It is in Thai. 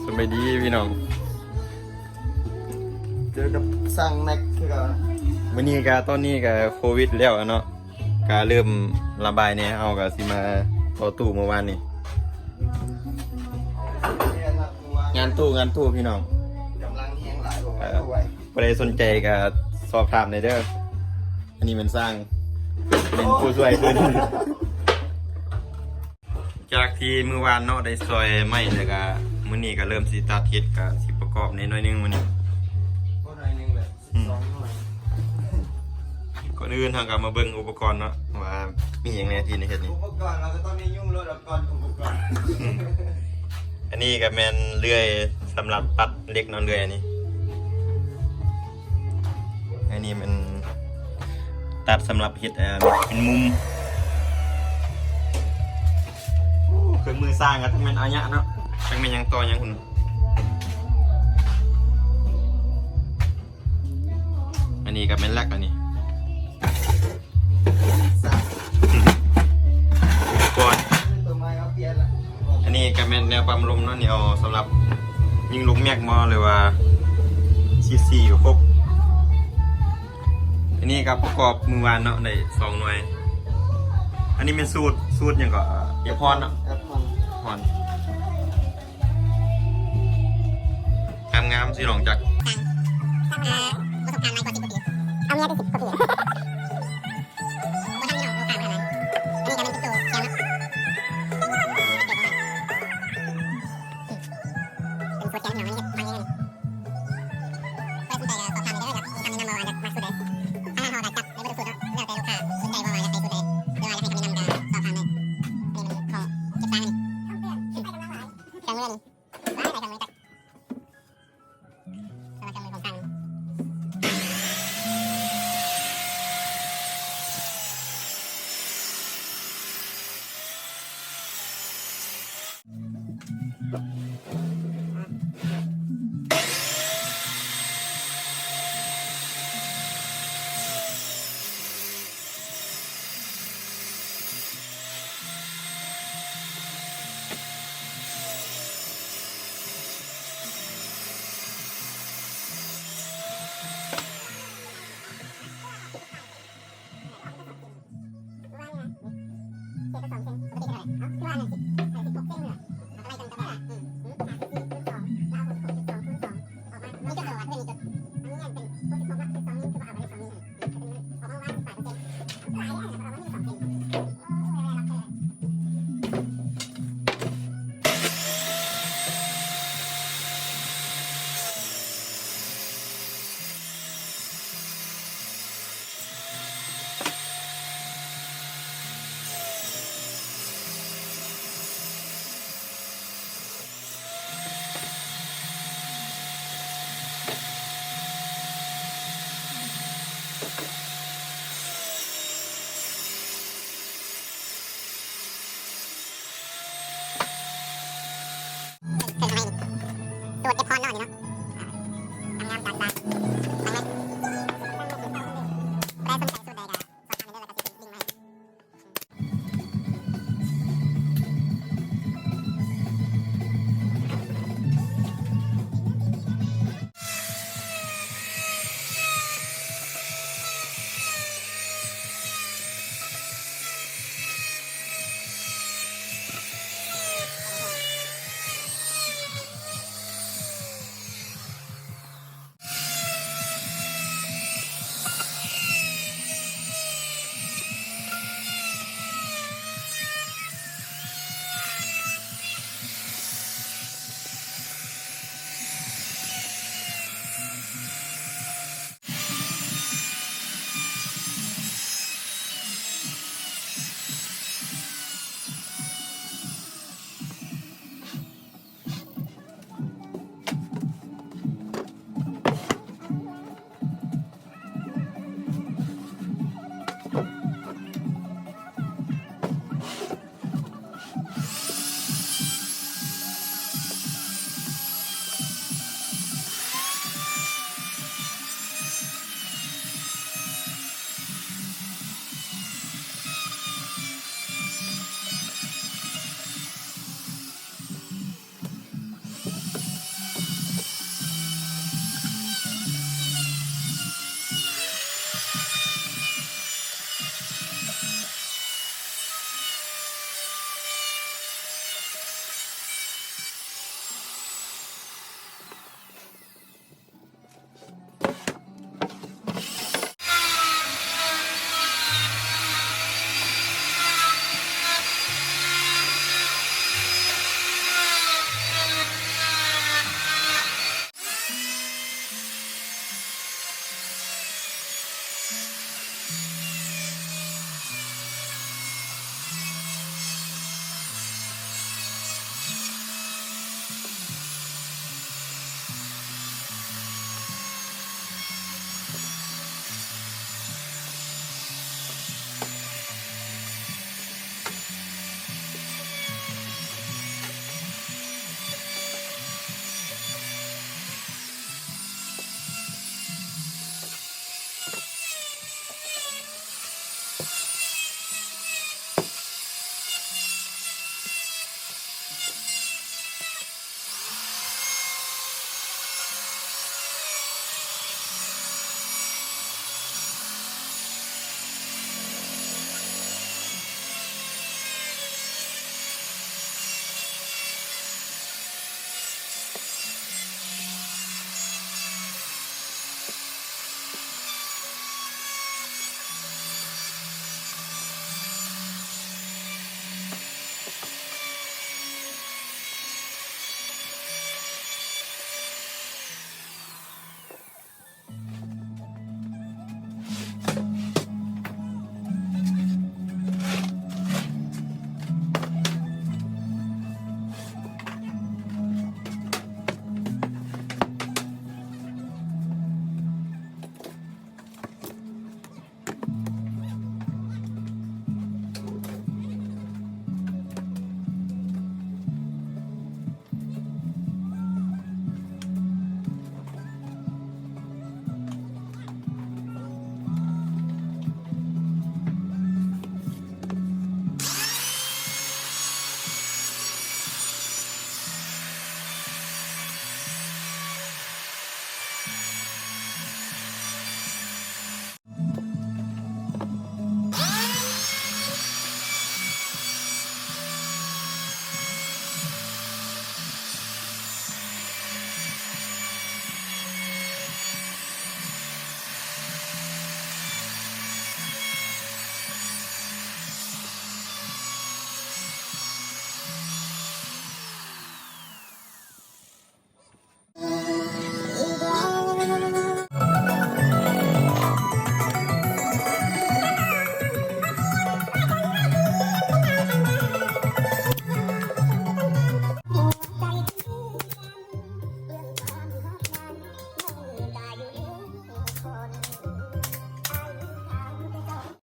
สบายดีพี่น้องเจอกับสั่งแม็กคือกันวันนี้ก็ตอนนี้ก็โควิดแล้วเนาะก็เริ่มระบายเนี่ยเอาก็สิมาต่อตู้เมื่อวานนี้งานตู้พี่น้องกำลังแห้งหลายบอกว่าไว้ใครสนใจก็สอบถามในเด้ออันนี้มันสร้างเป็นผู้ช่วยขึ้นจากที่เมื่อวานเนาะได้ซอยไม้แล้วก็มื้อนี้ก็เริ่มสิตัดเฮ็ดก็สิประกอบในน้อยนึงมื้อนี้ ก็หน่อยนึงแหละ2หน่อยก่อนอื่นทางการมาเบิ่งอุปกรณ์เนาะว่ามีอย่างไรที่ในเฮ็ดนี่ อุปกรณ์เราก็ต้องมียุ่งรถก่อนอุปกรณ์ อันนี้ก็แม่นเลื่อยสำหรับปัดเล็กเนอนเลื่อยอันนี้มันตัดสำหรับเฮ็ดเป็นมุมเครื่องมือสร้างก็ทั้งแม่นอายะเนาะทั้งแม่นยังต่อยังคุณอันนี้ก็แม่นแลกอันนี้อุปกรณ์อันนี้ก็แม่นแนวปั๊มลมเนาะนี่เอาสำหรับยิงลูกแม็กมอหรือว่าซีก็ครบอันนี้ก็ประกอบมือวานเนาะได้2หน่วยอันนี้เป็นสูตรอย่างก็เอพอนเนาะพอนงามสิหลงจักประสบการณ์หลายกว่า10 ปีเอาเมียไป10 กว่าปีบ่ทันมีน้องลูกค้าขนาดนั้นอันนี้ก็เป็นตุ๊กโตเขียวเนาะเป็นสูตรแกงหน่อยนี่ฟังยังไงไปสนใจก็สอบถามได้เลยครับมีคำแนะนำมาว่าจะมาสูตรใดถ้าเราจับในบทสูตรเนาะแล้วแต่ลูกค้าสนใจว่าอยากได้สูตรใดหรือว่าอยากให้คำแนะนำก็สอบถามได้นี่มันของเก็บตังค์นี่เครื่องมือนี่ว้ายได้เครื่องมือจักสำหรับเครื่องมือของตังสูตรเก็บพรเนาะนี่เนาะทำงานการ